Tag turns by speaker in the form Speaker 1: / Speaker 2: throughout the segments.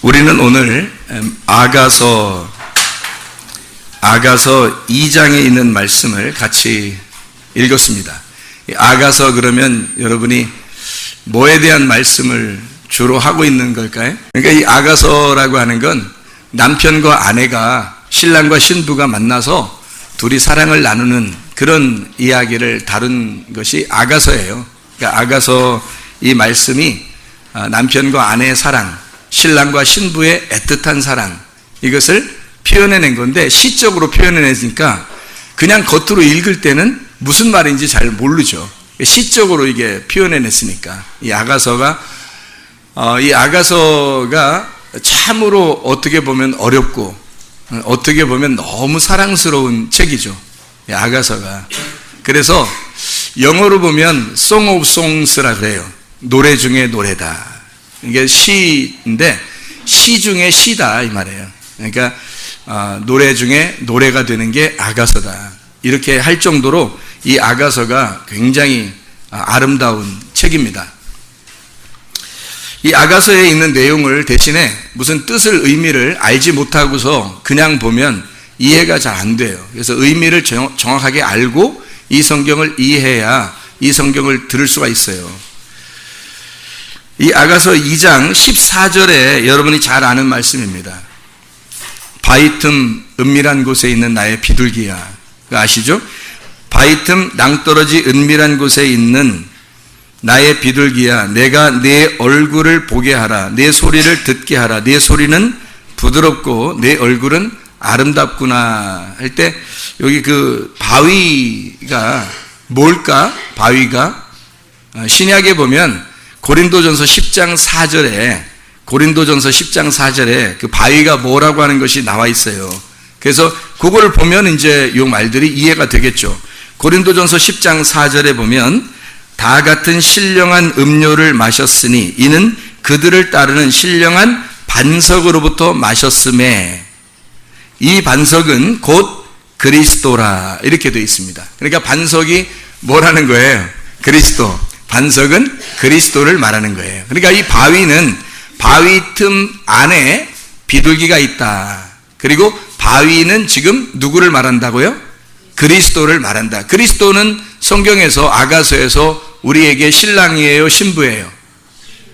Speaker 1: 우리는 오늘 아가서 2장에 있는 말씀을 같이 읽었습니다. 아가서 그러면 여러분이 뭐에 대한 말씀을 주로 하고 있는 걸까요? 그러니까 이 아가서라고 하는 건 남편과 아내가 신랑과 신부가 만나서 둘이 사랑을 나누는 그런 이야기를 다룬 것이 아가서예요. 그러니까 아가서 이 말씀이 남편과 아내의 사랑, 신랑과 신부의 애틋한 사랑, 이것을 표현해낸 건데 시적으로 표현해내니까 그냥 겉으로 읽을 때는 무슨 말인지 잘 모르죠. 시적으로 이게 표현해냈으니까 이 아가서가 참으로 어떻게 보면 어렵고 어떻게 보면 너무 사랑스러운 책이죠. 이 아가서가. 그래서 영어로 보면 Song of Songs라 그래요. 노래 중에 노래다. 이게 시인데 시 중에 시다 이 말이에요. 그러니까 노래 중에 노래가 되는 게 아가서다. 이렇게 할 정도로 이 아가서가 굉장히 아름다운 책입니다. 이 아가서에 있는 내용을 대신에 무슨 뜻을 의미를 알지 못하고서 그냥 보면 이해가 잘 안 돼요. 그래서 의미를 정확하게 알고 이 성경을 이해해야 이 성경을 들을 수가 있어요. 이 아가서 2장 14절에 여러분이 잘 아는 말씀입니다. 바위 틈 은밀한 곳에 있는 나의 비둘기야. 아시죠? 바위 틈 낭떠러지 은밀한 곳에 있는 나의 비둘기야. 내가 네 얼굴을 보게 하라. 네 소리를 듣게 하라. 네 소리는 부드럽고 네 얼굴은 아름답구나. 할 때 여기 그 바위가 뭘까? 바위가 신약에 보면 고린도전서 10장 4절에 그 바위가 뭐라고 하는 것이 나와 있어요. 그래서 그걸 보면 이제 이 말들이 이해가 되겠죠. 고린도전서 10장 4절에 보면 다 같은 신령한 음료를 마셨으니 이는 그들을 따르는 신령한 반석으로부터 마셨음에 이 반석은 곧 그리스도라 이렇게 되어 있습니다. 그러니까 반석이 뭐라는 거예요? 그리스도. 반석은 그리스도를 말하는 거예요. 그러니까 이 바위는 바위 틈 안에 비둘기가 있다. 그리고 바위는 지금 누구를 말한다고요? 그리스도를 말한다. 그리스도는 성경에서 아가서에서 우리에게 신랑이에요, 신부예요?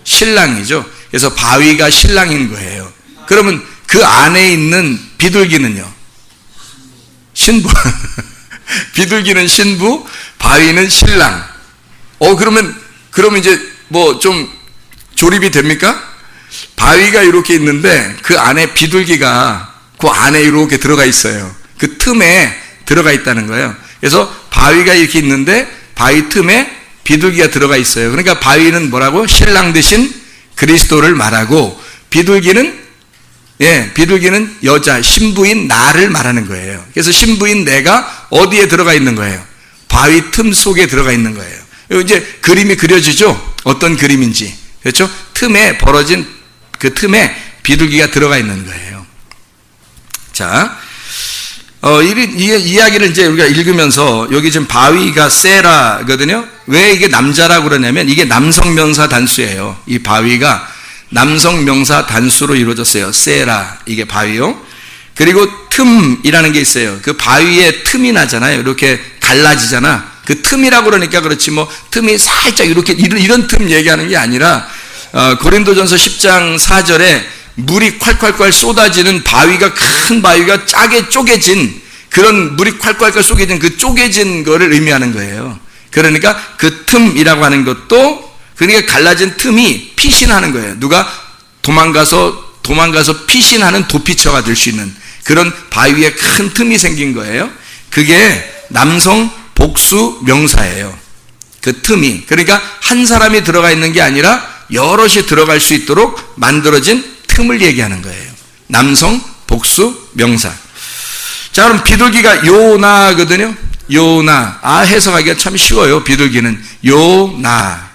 Speaker 1: 신랑이죠. 그래서 바위가 신랑인 거예요. 그러면 그 안에 있는 비둘기는요? 신부. 비둘기는 신부, 바위는 신랑. 그러면 이제 뭐 좀 조립이 됩니까? 바위가 이렇게 있는데 그 안에 비둘기가 그 안에 이렇게 들어가 있어요. 그 틈에 들어가 있다는 거예요. 그래서 바위가 이렇게 있는데 바위 틈에 비둘기가 들어가 있어요. 그러니까 바위는 뭐라고? 신랑 대신 그리스도를 말하고 비둘기는 여자, 신부인 나를 말하는 거예요. 그래서 신부인 내가 어디에 들어가 있는 거예요? 바위 틈 속에 들어가 있는 거예요. 이제 그림이 그려지죠? 어떤 그림인지. 그렇죠? 틈에 벌어진 그 틈에 비둘기가 들어가 있는 거예요. 자, 이 이야기를 이제 우리가 읽으면서 여기 지금 바위가 세라거든요. 왜 이게 남자라고 그러냐면 이게 남성 명사 단수예요. 이 바위가 남성 명사 단수로 이루어졌어요. 세라, 이게 바위요. 그리고 틈이라는 게 있어요. 그 바위에 틈이 나잖아요. 이렇게 갈라지잖아. 그 틈이라고 그러니까 그렇지 뭐 틈이 살짝 이렇게 이런 틈 얘기하는 게 아니라 고린도전서 10장 4절에 물이 콸콸콸 쏟아지는 바위가 큰 바위가 짜게 쪼개진 그런 물이 콸콸콸 쏟아진 그 쪼개진 거를 의미하는 거예요. 그러니까 그 틈이라고 하는 것도 그러니까 갈라진 틈이 피신하는 거예요. 누가 도망가서 피신하는 도피처가 될 수 있는 그런 바위에 큰 틈이 생긴 거예요. 그게 남성 복수 명사예요. 그 틈이. 그러니까 한 사람이 들어가 있는 게 아니라 여럿이 들어갈 수 있도록 만들어진 틈을 얘기하는 거예요. 남성 복수 명사. 자, 그럼 비둘기가 요나거든요. 요나. 해석하기가 참 쉬워요. 비둘기는 요나.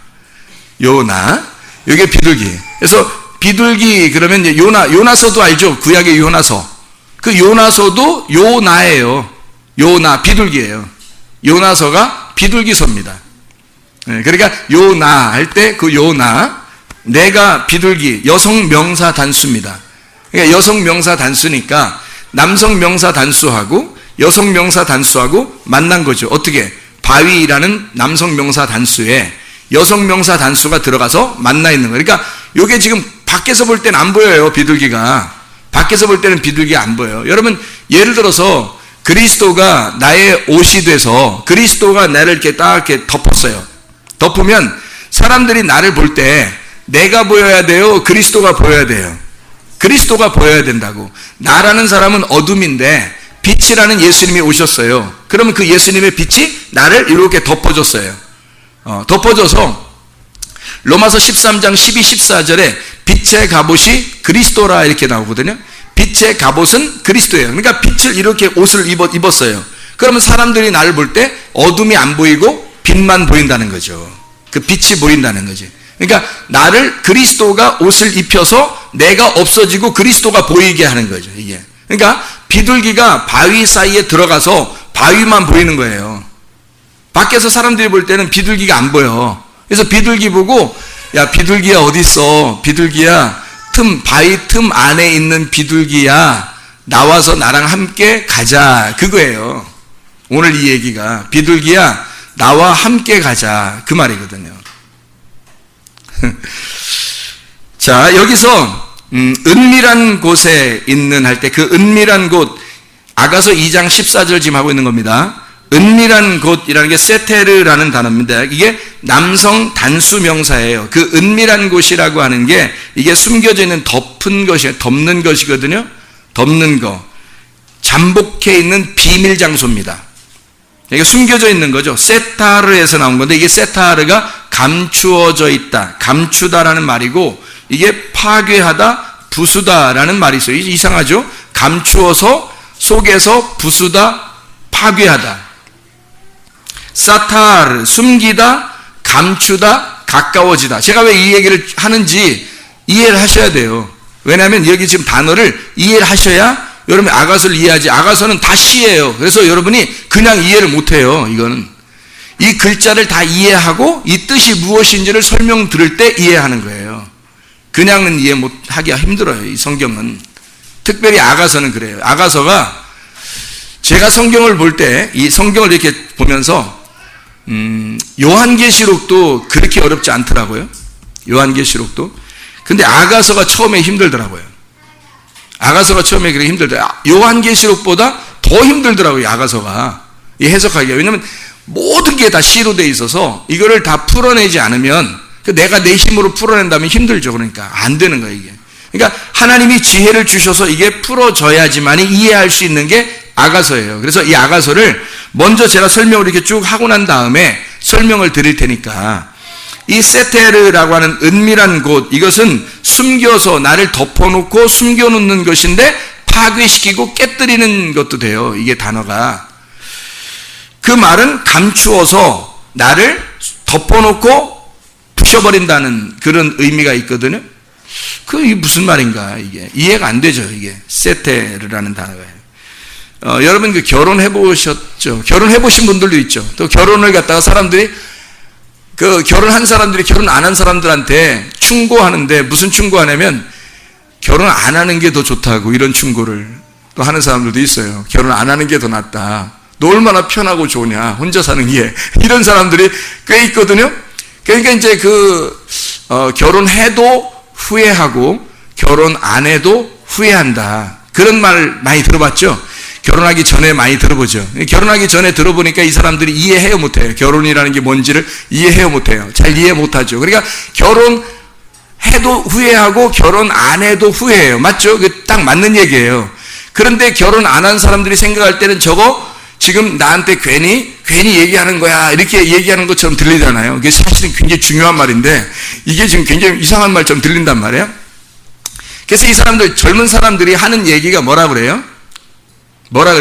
Speaker 1: 이게 비둘기. 그래서 비둘기 그러면 요나서도 알죠? 구약의 요나서. 그 요나서도 요나예요. 요나 비둘기예요. 요나서가 비둘기서입니다. 그러니까 요나 할 때 그 요나 내가 비둘기, 여성 명사 단수입니다. 그러니까 여성 명사 단수니까 남성 명사 단수하고 여성 명사 단수하고 만난 거죠. 어떻게? 바위라는 남성 명사 단수에 여성 명사 단수가 들어가서 만나 있는 거예요. 그러니까 이게 지금 밖에서 볼 때는 안 보여요. 비둘기가. 밖에서 볼 때는 비둘기가 안 보여요. 여러분, 예를 들어서 그리스도가 나의 옷이 돼서 그리스도가 나를 이렇게 딱 이렇게 덮었어요. 덮으면 사람들이 나를 볼 때 내가 보여야 돼요? 그리스도가 보여야 돼요? 그리스도가 보여야 된다고. 나라는 사람은 어둠인데 빛이라는 예수님이 오셨어요. 그러면 그 예수님의 빛이 나를 이렇게 덮어줬어요. 덮어줘서 로마서 13장 12, 14절에 빛의 갑옷이 그리스도라 이렇게 나오거든요. 빛의 갑옷은 그리스도예요. 그러니까 빛을 이렇게 옷을 입었어요. 그러면 사람들이 나를 볼 때 어둠이 안 보이고 빛만 보인다는 거죠. 그 빛이 보인다는 거지. 그러니까 나를 그리스도가 옷을 입혀서 내가 없어지고 그리스도가 보이게 하는 거죠. 이게. 그러니까 비둘기가 바위 사이에 들어가서 바위만 보이는 거예요. 밖에서 사람들이 볼 때는 비둘기가 안 보여. 그래서 비둘기 보고, 야, 비둘기야 어디 있어? 비둘기야, 바위 틈 안에 있는 비둘기야, 나와서 나랑 함께 가자. 그거예요. 오늘 이 얘기가. 비둘기야, 나와 함께 가자. 그 말이거든요. 자, 여기서 은밀한 곳에 있는 할 때 그 은밀한 곳, 아가서 2장 14절 지금 하고 있는 겁니다. 은밀한 곳이라는 게 세테르라는 단어입니다. 이게 남성 단수 명사예요. 그 은밀한 곳이라고 하는 게 이게 숨겨져 있는 덮는 것이거든요. 덮는 거. 잠복해 있는 비밀 장소입니다. 이게 숨겨져 있는 거죠. 세타르에서 나온 건데 이게 세타르가 감추어져 있다, 감추다라는 말이고 이게 파괴하다, 부수다라는 말이 있어요. 이상하죠? 감추어서 속에서 부수다, 파괴하다. 사타르, 숨기다, 감추다, 가까워지다. 제가 왜 이 얘기를 하는지 이해를 하셔야 돼요. 왜냐하면 여기 지금 단어를 이해를 하셔야 여러분이 아가서를 이해하지. 아가서는 다 시예요. 그래서 여러분이 그냥 이해를 못해요. 이거는 이 글자를 다 이해하고 이 뜻이 무엇인지를 설명 들을 때 이해하는 거예요. 그냥은 이해 못하기가 힘들어요. 이 성경은. 특별히 아가서는 그래요. 아가서가 제가 성경을 볼 때 이 성경을 이렇게 보면서 요한계시록도 그렇게 어렵지 않더라고요. 요한계시록도. 근데 아가서가 처음에 힘들더라고요. 아가서가 처음에 그렇게 힘들더라고요. 요한계시록보다 더 힘들더라고요. 아가서가. 이 해석하기가. 왜냐면 모든 게 다 시로 돼 있어서 이거를 다 풀어내지 않으면 내가 내 힘으로 풀어낸다면 힘들죠. 그러니까 안 되는 거예요. 이게. 그러니까 하나님이 지혜를 주셔서 이게 풀어져야지만 이해할 수 있는 게 아가서예요. 그래서 이 아가서를 먼저 제가 설명을 이렇게 쭉 하고 난 다음에 설명을 드릴 테니까 이 세테르라고 하는 은밀한 곳, 이것은 숨겨서 나를 덮어놓고 숨겨놓는 것인데 파괴시키고 깨뜨리는 것도 돼요. 이게 단어가. 그 말은 감추어서 나를 덮어놓고 부셔버린다는 그런 의미가 있거든요. 그게 무슨 말인가 이게. 이해가 안 되죠. 이게 세테르라는 단어가. 여러분 그 결혼해 보셨죠? 결혼해 보신 분들도 있죠. 또 결혼을 갖다가 사람들이 그 결혼한 사람들이 결혼 안 한 사람들한테 충고하는데 무슨 충고하냐면 결혼 안 하는 게 더 좋다고 이런 충고를 또 하는 사람들도 있어요. 결혼 안 하는 게 더 낫다. 너 얼마나 편하고 좋으냐. 혼자 사는 게. 이런 사람들이 꽤 있거든요. 그러니까 이제 결혼해도 후회하고 결혼 안 해도 후회한다. 그런 말 많이 들어봤죠? 결혼하기 전에 많이 들어보죠. 결혼하기 전에 들어보니까 이 사람들이 이해해요 못해요. 결혼이라는 게 뭔지를 이해해요 못해요. 잘 이해 못하죠. 그러니까 결혼해도 후회하고 결혼 안 해도 후회해요. 맞죠? 딱 맞는 얘기예요. 그런데 결혼 안 한 사람들이 생각할 때는 저거 지금 나한테 괜히 얘기하는 거야 이렇게 얘기하는 것처럼 들리잖아요. 이게 사실은 굉장히 중요한 말인데 이게 지금 굉장히 이상한 말처럼 들린단 말이에요. 그래서 이 사람들, 젊은 사람들이 하는 얘기가 뭐라 그래요?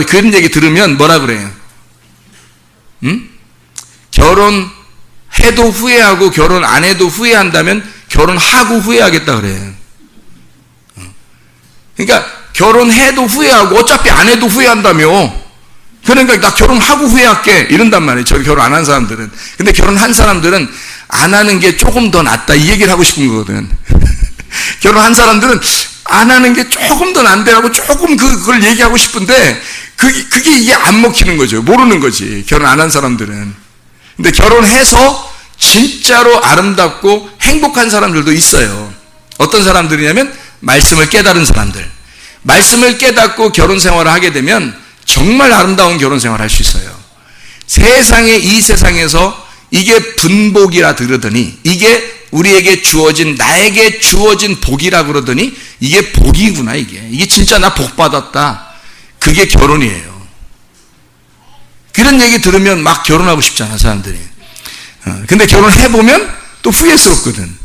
Speaker 1: 그런 얘기 들으면 뭐라 그래요? 결혼해도 후회하고 결혼 안 해도 후회한다면 결혼하고 후회하겠다 그래요. 그러니까 결혼해도 후회하고 어차피 안 해도 후회한다며. 그러니까 나 결혼하고 후회할게 이런단 말이에요. 저 결혼 안 한 사람들은. 근데 결혼한 사람들은 안 하는 게 조금 더 낫다 이 얘기를 하고 싶은 거거든. 결혼한 사람들은 안 하는 게 조금 더 난다고 조금 그걸 얘기하고 싶은데 그게 이게 안 먹히는 거죠. 모르는 거지. 결혼 안 한 사람들은. 근데 결혼해서 진짜로 아름답고 행복한 사람들도 있어요. 어떤 사람들이냐면 말씀을 깨달은 사람들. 말씀을 깨닫고 결혼 생활을 하게 되면 정말 아름다운 결혼 생활을 할 수 있어요. 이 세상에서 이게 분복이라 그러더니, 이게 우리에게 주어진, 나에게 주어진 복이라 그러더니 이게 복이구나. 이게 진짜 나 복 받았다. 그게 결혼이에요. 그런 얘기 들으면 막 결혼하고 싶잖아, 사람들이. 근데 결혼해보면 또 후회스럽거든.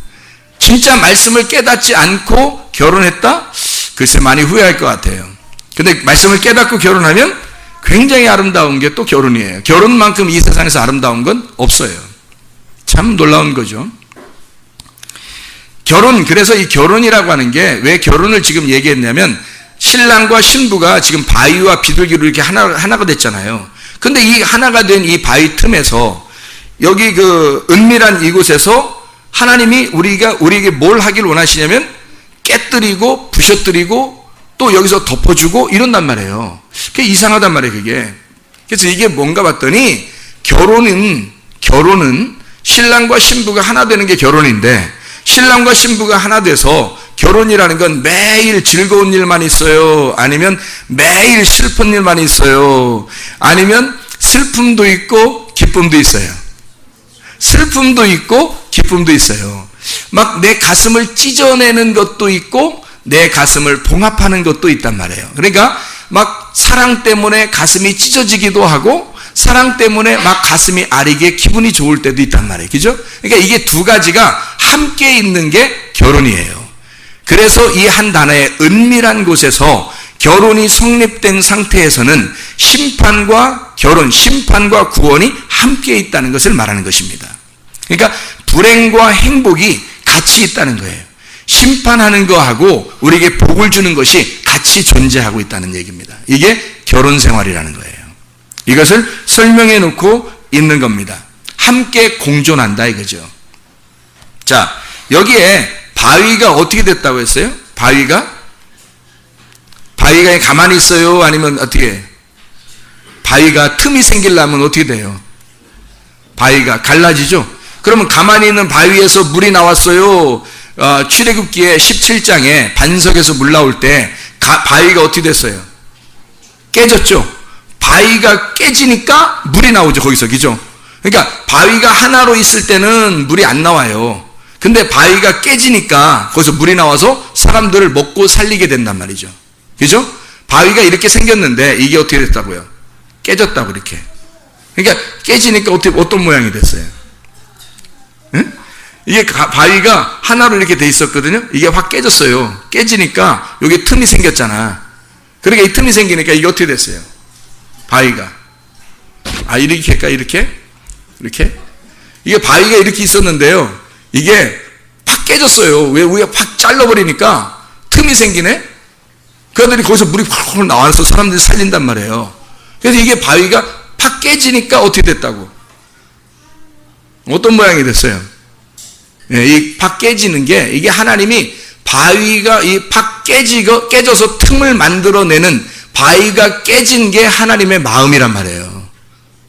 Speaker 1: 진짜 말씀을 깨닫지 않고 결혼했다? 글쎄 많이 후회할 것 같아요. 근데 말씀을 깨닫고 결혼하면 굉장히 아름다운 게 또 결혼이에요. 결혼만큼 이 세상에서 아름다운 건 없어요. 참 놀라운 거죠. 그래서 이 결혼이라고 하는 게 왜 결혼을 지금 얘기했냐면, 신랑과 신부가 지금 바위와 비둘기로 이렇게 하나가 됐잖아요. 근데 이 하나가 된 이 바위 틈에서, 여기 그 은밀한 이곳에서 하나님이 우리에게 뭘 하길 원하시냐면 깨뜨리고 부셔뜨리고 또 여기서 덮어주고 이런단 말이에요. 그게 이상하단 말이에요, 그게. 그래서 이게 뭔가 봤더니 결혼은 신랑과 신부가 하나 되는 게 결혼인데, 신랑과 신부가 하나 돼서 결혼이라는 건 매일 즐거운 일만 있어요? 아니면 매일 슬픈 일만 있어요? 아니면 슬픔도 있고 기쁨도 있어요? 슬픔도 있고 기쁨도 있어요. 막 내 가슴을 찢어내는 것도 있고 내 가슴을 봉합하는 것도 있단 말이에요. 그러니까 막 사랑 때문에 가슴이 찢어지기도 하고 사랑 때문에 막 가슴이 아리게 기분이 좋을 때도 있단 말이에요. 그죠? 그러니까 이게 두 가지가 함께 있는 게 결혼이에요. 그래서 이 한 단어의 은밀한 곳에서 결혼이 성립된 상태에서는 심판과 구원이 함께 있다는 것을 말하는 것입니다. 그러니까 불행과 행복이 같이 있다는 거예요. 심판하는 거하고 우리에게 복을 주는 것이 같이 존재하고 있다는 얘기입니다. 이게 결혼 생활이라는 거예요. 이것을 설명해 놓고 있는 겁니다. 함께 공존한다 이거죠. 자, 여기에 바위가 어떻게 됐다고 했어요? 바위가 가만히 있어요? 아니면 어떻게? 바위가 틈이 생기려면 어떻게 돼요? 바위가 갈라지죠? 그러면 가만히 있는 바위에서 물이 나왔어요. 출애굽기의 17장에 반석에서 물 나올 때 바위가 어떻게 됐어요? 깨졌죠? 바위가 깨지니까 물이 나오죠, 거기서. 그죠? 그러니까 바위가 하나로 있을 때는 물이 안 나와요. 근데 바위가 깨지니까 거기서 물이 나와서 사람들을 먹고 살리게 된단 말이죠. 그죠? 바위가 이렇게 생겼는데 이게 어떻게 됐다고요? 깨졌다고, 이렇게. 그러니까 깨지니까 어떤 모양이 됐어요? 응? 이게 바위가 하나로 이렇게 돼 있었거든요. 이게 확 깨졌어요. 깨지니까 여기 틈이 생겼잖아. 그러니까 이 틈이 생기니까 이게 어떻게 됐어요? 바위가. 이렇게 할까? 이렇게? 이게 바위가 이렇게 있었는데요. 이게 팍 깨졌어요. 왜? 우리가 팍 잘라버리니까 틈이 생기네? 그러더니 거기서 물이 팍 나와서 사람들이 살린단 말이에요. 그래서 이게 바위가 팍 깨지니까 어떻게 됐다고? 어떤 모양이 됐어요? 이 팍 깨지는 게, 이게 하나님이 바위가 이 팍 깨져서 틈을 만들어내는, 바위가 깨진 게 하나님의 마음이란 말이에요.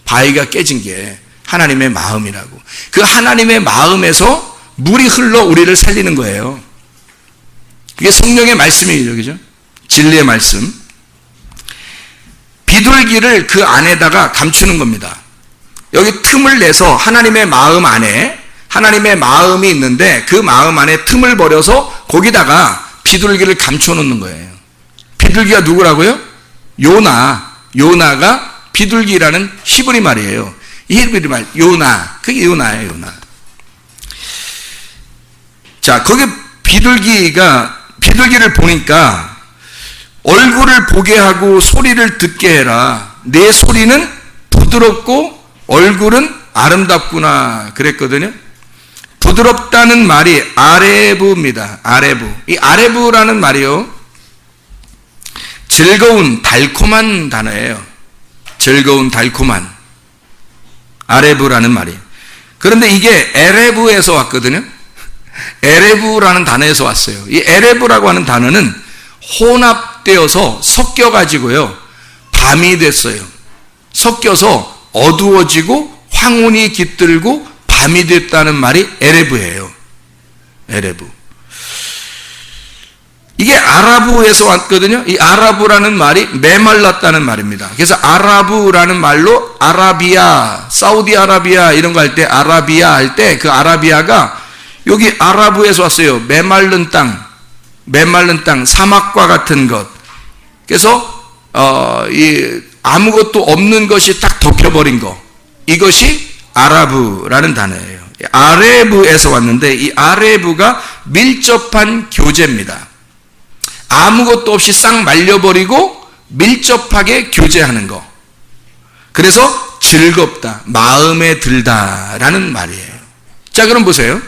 Speaker 1: 바위가 깨진 게 하나님의 마음이라고. 그 하나님의 마음에서 물이 흘러 우리를 살리는 거예요. 그게 성령의 말씀이죠. 그죠? 진리의 말씀. 비둘기를 그 안에다가 감추는 겁니다. 여기 틈을 내서 하나님의 마음 안에 하나님의 마음이 있는데 그 마음 안에 틈을 버려서 거기다가 비둘기를 감춰 놓는 거예요. 비둘기가 누구라고요? 요나가 비둘기라는 히브리 말이에요. 이 히브리 말, 요나. 그게 요나예요, 요나. 자, 거기 비둘기를 보니까 얼굴을 보게 하고 소리를 듣게 해라. 내 소리는 부드럽고 얼굴은 아름답구나. 그랬거든요. 부드럽다는 말이 아레브입니다. 아레브. 이 아레브라는 말이요, 즐거운, 달콤한 단어예요. 즐거운, 달콤한. 아레브라는 말이. 그런데 이게 에레브에서 왔거든요. 에레브라는 단어에서 왔어요. 이 에레브라고 하는 단어는 혼합되어서 섞여가지고요, 밤이 됐어요. 섞여서 어두워지고 황혼이 깃들고 밤이 됐다는 말이 에레브예요. 에레브. 이게 아라브에서 왔거든요. 이 아라브라는 말이 메말랐다는 말입니다. 그래서 아라브라는 말로 아라비아, 사우디아라비아 이런 거 할 때 아라비아 할 때 그 아라비아가 여기 아라브에서 왔어요. 메말른 땅, 사막과 같은 것. 그래서 아무것도 없는 것이 딱 덮여버린 거. 이것이 아라브라는 단어예요. 아레브에서 왔는데 이 아레브가 밀접한 교제입니다. 아무것도 없이 싹 말려버리고 밀접하게 교제하는 거. 그래서 즐겁다, 마음에 들다라는 말이에요. 자, 그럼 보세요.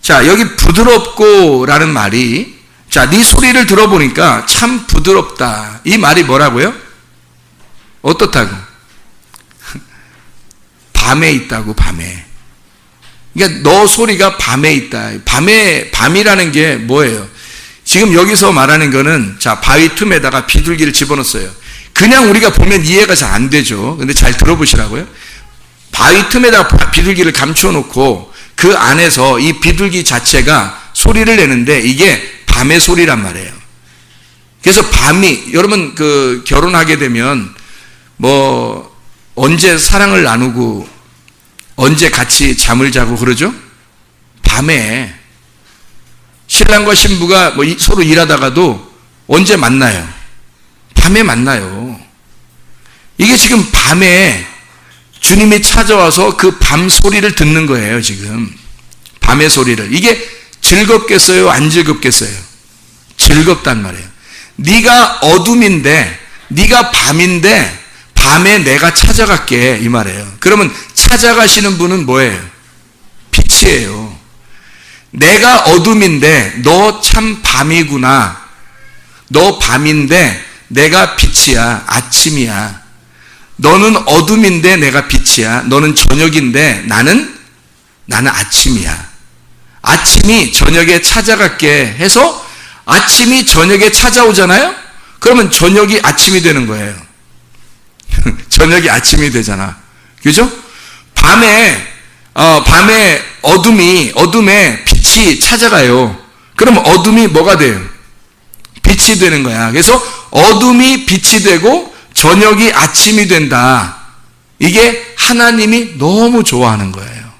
Speaker 1: 자, 여기 부드럽고 라는 말이, 자, 네 소리를 들어보니까 참 부드럽다. 이 말이 뭐라고요? 어떻다고? 밤에 있다고, 밤에. 그러니까 너 소리가 밤에 있다. 밤이라는 게 뭐예요? 지금 여기서 말하는 거는, 자, 바위 틈에다가 비둘기를 집어넣었어요. 그냥 우리가 보면 이해가 잘 안 되죠. 근데 잘 들어보시라고요. 바위 틈에다가 비둘기를 감춰 놓고 그 안에서 이 비둘기 자체가 소리를 내는데 이게 밤의 소리란 말이에요. 그래서 밤이, 여러분 그 결혼하게 되면 뭐 언제 사랑을 나누고 언제 같이 잠을 자고 그러죠? 밤에. 신랑과 신부가 뭐 서로 일하다가도 언제 만나요? 밤에 만나요. 이게 지금 밤에 주님이 찾아와서 그 밤 소리를 듣는 거예요, 지금. 밤의 소리를. 이게 즐겁겠어요? 안 즐겁겠어요? 즐겁단 말이에요. 네가 어둠인데, 네가 밤인데, 밤에 내가 찾아갈게, 이 말이에요. 그러면 찾아가시는 분은 뭐예요? 빛이에요. 내가 어둠인데 너 참 밤이구나. 너 밤인데 내가 빛이야. 아침이야. 너는 어둠인데 내가 빛이야. 너는 저녁인데 나는 아침이야. 아침이 저녁에 찾아갈게 해서 아침이 저녁에 찾아오잖아요? 그러면 저녁이 아침이 되는 거예요. 저녁이 아침이 되잖아. 그죠? 밤에 어둠에 빛이 찾아가요. 그럼 어둠이 뭐가 돼요? 빛이 되는 거야. 그래서 어둠이 빛이 되고 저녁이 아침이 된다. 이게 하나님이 너무 좋아하는 거예요.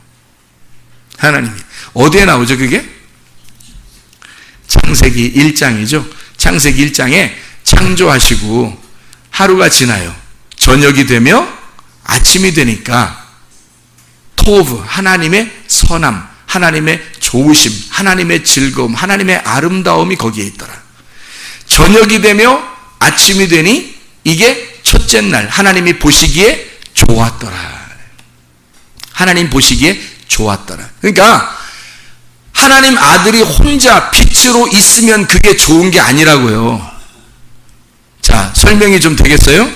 Speaker 1: 하나님이. 어디에 나오죠, 그게? 창세기 1장이죠. 창세기 1장에 창조하시고 하루가 지나요. 저녁이 되며 아침이 되니까 토브, 하나님의 선함, 하나님의 좋으심, 하나님의 즐거움, 하나님의 아름다움이 거기에 있더라. 저녁이 되며 아침이 되니 이게 첫째 날 하나님이 보시기에 좋았더라. 하나님 보시기에 좋았더라. 그러니까 하나님 아들이 혼자 빛으로 있으면 그게 좋은 게 아니라고요. 자, 설명이 좀 되겠어요?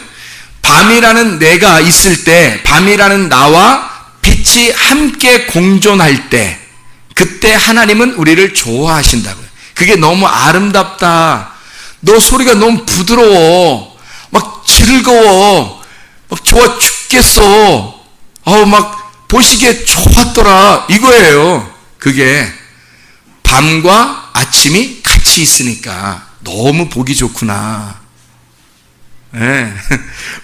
Speaker 1: 밤이라는 내가 있을 때, 밤이라는 나와 빛이 함께 공존할 때, 그때 하나님은 우리를 좋아하신다고요. 그게 너무 아름답다. 너 소리가 너무 부드러워. 막 즐거워. 막 좋아 죽겠어. 막 보시기에 좋았더라. 이거예요. 그게 밤과 아침이 같이 있으니까 너무 보기 좋구나. 네.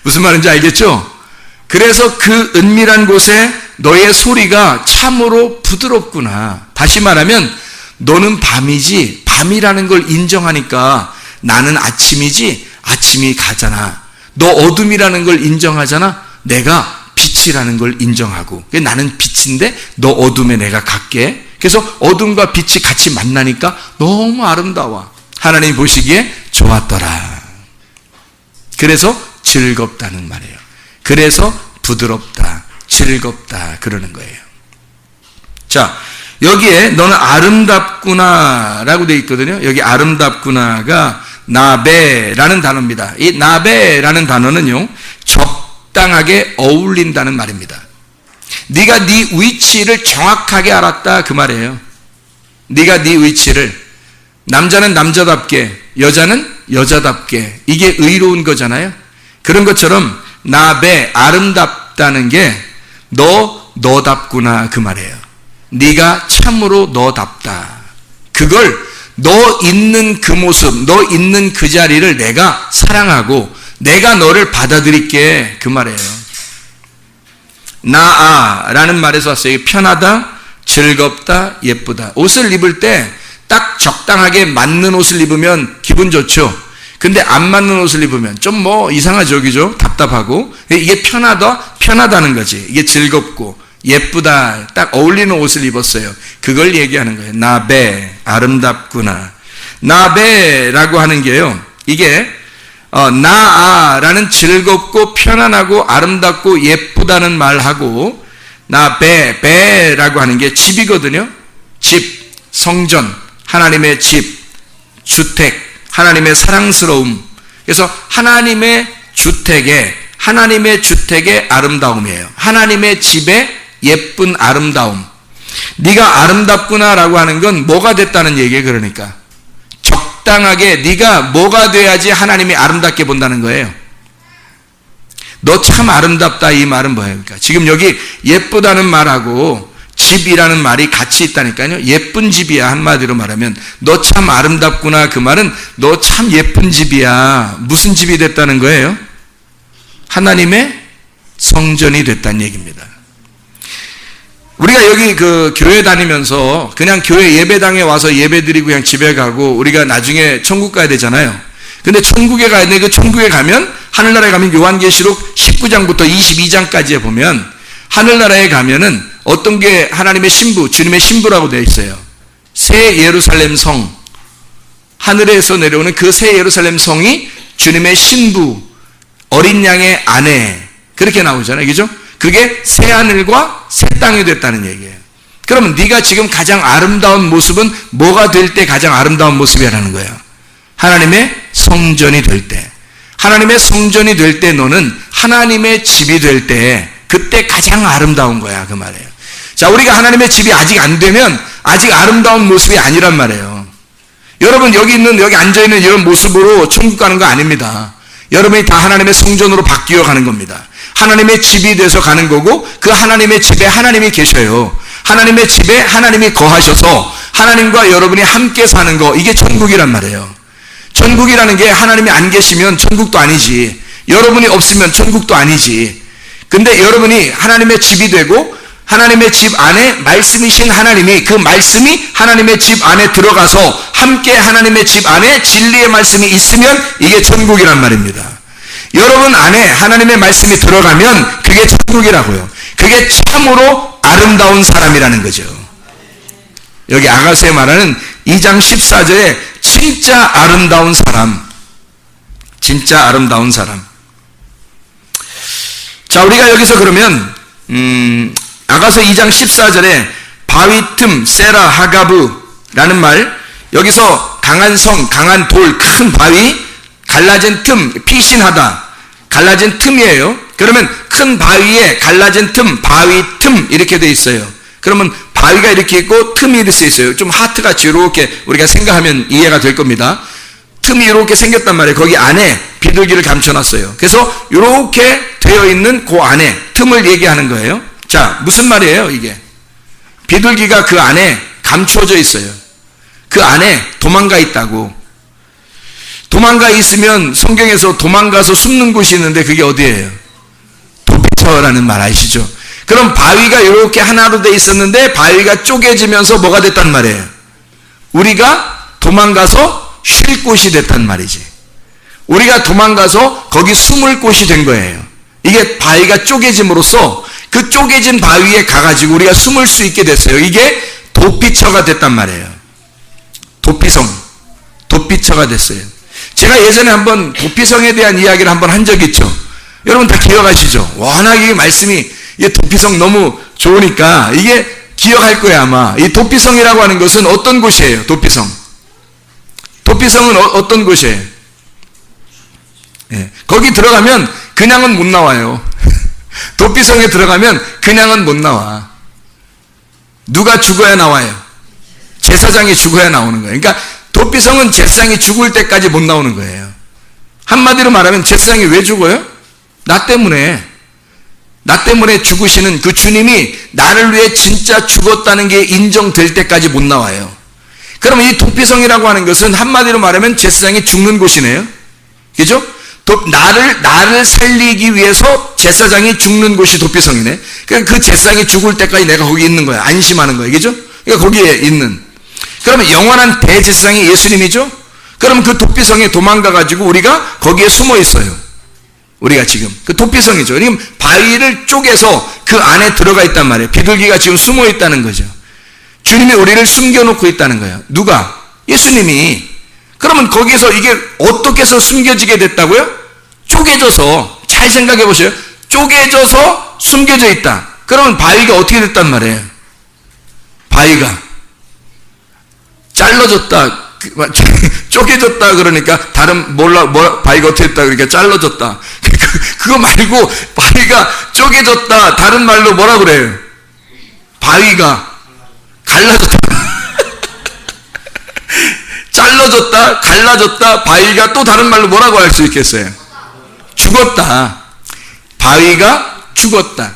Speaker 1: 무슨 말인지 알겠죠? 그래서 그 은밀한 곳에 너의 소리가 참으로 부드럽구나. 다시 말하면 너는 밤이지, 밤이라는 걸 인정하니까 나는 아침이지, 아침이 가잖아. 너 어둠이라는 걸 인정하잖아. 내가 빛이라는 걸 인정하고. 나는 빛인데 너 어둠에 내가 갈게. 그래서 어둠과 빛이 같이 만나니까 너무 아름다워. 하나님 보시기에 좋았더라. 그래서 즐겁다는 말이에요. 그래서 부드럽다, 즐겁다 그러는 거예요. 자, 여기에 너는 아름답구나 라고 되어 있거든요. 여기 아름답구나가 나베라는 단어입니다. 이 나베라는 단어는요, 적당하게 어울린다는 말입니다. 네가 네 위치를 정확하게 알았다 그 말이에요. 네가 네 위치를, 남자는 남자답게, 여자는 여자답게, 이게 의로운 거잖아요. 그런 것처럼 나베, 아름답다는 게 너답구나 그 말이에요. 네가 참으로 너답다. 그걸 너 있는 그 모습, 너 있는 그 자리를 내가 사랑하고 내가 너를 받아들일게 그 말이에요. 나아라는 말에서 왔어요. 편하다, 즐겁다, 예쁘다. 옷을 입을 때 딱 적당하게 맞는 옷을 입으면 기분 좋죠. 근데 안 맞는 옷을 입으면 좀 뭐 이상하죠, 그죠? 답답하고. 이게 편하다는 거지. 이게 즐겁고 예쁘다, 딱 어울리는 옷을 입었어요. 그걸 얘기하는 거예요. 나베, 아름답구나. 나베라고 하는 게요, 이게 나아라는 즐겁고 편안하고 아름답고 예쁘다는 말하고, 나베라고 하는 게 집이거든요. 집, 성전, 하나님의 집, 주택, 하나님의 사랑스러움. 그래서 하나님의 주택의 아름다움이에요. 하나님의 집의 예쁜 아름다움. 네가 아름답구나라고 하는 건 뭐가 됐다는 얘기예요. 그러니까 적당하게 네가 뭐가 돼야지 하나님이 아름답게 본다는 거예요. 너 참 아름답다 이 말은 뭐예요? 그러니까 지금 여기 예쁘다는 말하고 집이라는 말이 같이 있다니까요. 예쁜 집이야. 한마디로 말하면 너 참 아름답구나 그 말은 너 참 예쁜 집이야. 무슨 집이 됐다는 거예요? 하나님의 성전이 됐다는 얘기입니다. 우리가 여기 그 교회 다니면서 그냥 교회 예배당에 와서 예배드리고 그냥 집에 가고 우리가 나중에 천국 가야 되잖아요. 근데 천국에 가야 돼. 그 천국에 가면, 하늘나라에 가면 요한계시록 19장부터 22장까지에 보면 하늘나라에 가면은 어떤 게 하나님의 신부, 주님의 신부라고 되어 있어요. 새 예루살렘 성, 하늘에서 내려오는 그 새 예루살렘 성이 주님의 신부, 어린 양의 아내, 그렇게 나오잖아요. 그죠? 그게 새 하늘과 새 땅이 됐다는 얘기예요. 그러면 네가 지금 가장 아름다운 모습은 뭐가 될 때 가장 아름다운 모습이라는 거예요? 하나님의 성전이 될 때. 하나님의 성전이 될 때 너는 하나님의 집이 될 때 그때 가장 아름다운 거야 그 말이에요. 자, 우리가 하나님의 집이 아직 안 되면 아직 아름다운 모습이 아니란 말이에요. 여러분 여기 앉아있는 이런 모습으로 천국 가는 거 아닙니다. 여러분이 다 하나님의 성전으로 바뀌어 가는 겁니다. 하나님의 집이 돼서 가는 거고, 그 하나님의 집에 하나님이 계셔요. 하나님의 집에 하나님이 거하셔서 하나님과 여러분이 함께 사는 거, 이게 천국이란 말이에요. 천국이라는 게 하나님이 안 계시면 천국도 아니지, 여러분이 없으면 천국도 아니지. 근데 여러분이 하나님의 집이 되고 하나님의 집 안에 말씀이신 하나님이, 그 말씀이 하나님의 집 안에 들어가서 함께 하나님의 집 안에 진리의 말씀이 있으면 이게 천국이란 말입니다. 여러분 안에 하나님의 말씀이 들어가면 그게 천국이라고요. 그게 참으로 아름다운 사람이라는 거죠. 여기 아가서에 말하는 2장 14절에 진짜 아름다운 사람, 진짜 아름다운 사람. 자, 우리가 여기서 그러면 아가서 2장 14절에 바위 틈 세라 하가브라는 말, 여기서 강한 성, 강한 돌, 큰 바위, 갈라진 틈, 피신하다, 갈라진 틈이에요. 그러면 큰 바위에 갈라진 틈, 바위 틈 이렇게 돼 있어요. 그러면 바위가 이렇게 있고 틈이 이렇게 있어요. 좀 하트같이 이렇게 우리가 생각하면 이해가 될 겁니다. 틈이 이렇게 생겼단 말이에요. 거기 안에 비둘기를 감춰놨어요. 그래서 이렇게 되어 있는 그 안에 틈을 얘기하는 거예요. 자, 무슨 말이에요 이게? 비둘기가 그 안에 감춰져 있어요. 그 안에 도망가 있다고. 도망가 있으면 성경에서 도망가서 숨는 곳이 있는데 그게 어디예요? 도피처라는 말 아시죠? 그럼 바위가 이렇게 하나로 돼 있었는데 바위가 쪼개지면서 뭐가 됐단 말이에요? 우리가 도망가서 쉴 곳이 됐단 말이지. 우리가 도망가서 거기 숨을 곳이 된 거예요. 이게 바위가 쪼개짐으로써 그 쪼개진 바위에 가가지고 우리가 숨을 수 있게 됐어요. 이게 도피처가 됐단 말이에요. 도피성, 도피처가 됐어요. 제가 예전에 한번 도피성에 대한 이야기를 한번 한 적이 있죠. 여러분 다 기억하시죠? 워낙에 말씀이, 이 도피성 너무 좋으니까 이게 기억할 거예요 아마. 이 도피성이라고 하는 것은 어떤 곳이에요? 도피성. 도피성은 어떤 곳이에요? 예, 거기 들어가면 그냥은 못 나와요. 도피성에 들어가면 그냥은 못 나와. 누가 죽어야 나와요? 제사장이 죽어야 나오는 거예요. 그러니까 도피성은 제사장이 죽을 때까지 못 나오는 거예요. 한마디로 말하면 제사장이 왜 죽어요? 나 때문에 죽으시는 그 주님이 나를 위해 진짜 죽었다는 게 인정될 때까지 못 나와요. 그러면 이 도피성이라고 하는 것은 한마디로 말하면 제사장이 죽는 곳이네요. 그죠? 나를 살리기 위해서 제사장이 죽는 곳이 도피성이네. 그러니까 그 제사장이 죽을 때까지 내가 거기 있는 거야. 안심하는 거예요. 그죠? 그러니까 거기에 있는. 그러면 영원한 대제사장이 예수님이죠? 그럼 그 도피성에 도망가가지고 우리가 거기에 숨어 있어요. 우리가 지금. 그 도피성이죠. 지금 바위를 쪼개서 그 안에 들어가 있단 말이에요. 비둘기가 지금 숨어 있다는 거죠. 주님이 우리를 숨겨놓고 있다는 거예요. 누가? 예수님이. 그러면 거기서 이게 어떻게 해서 숨겨지게 됐다고요? 쪼개져서. 잘 생각해 보세요. 쪼개져서 숨겨져 있다. 그러면 바위가 어떻게 됐단 말이에요? 바위가 잘라졌다. 쪼개졌다 그러니까 다른 바위가 어떻게 됐다 그러니까 잘라졌다. 그거 말고 바위가 쪼개졌다. 다른 말로 뭐라 그래요? 바위가 갈라졌다. 잘라졌다, 갈라졌다, 바위가 또 다른 말로 뭐라고 할 수 있겠어요? 죽었다. 바위가 죽었다.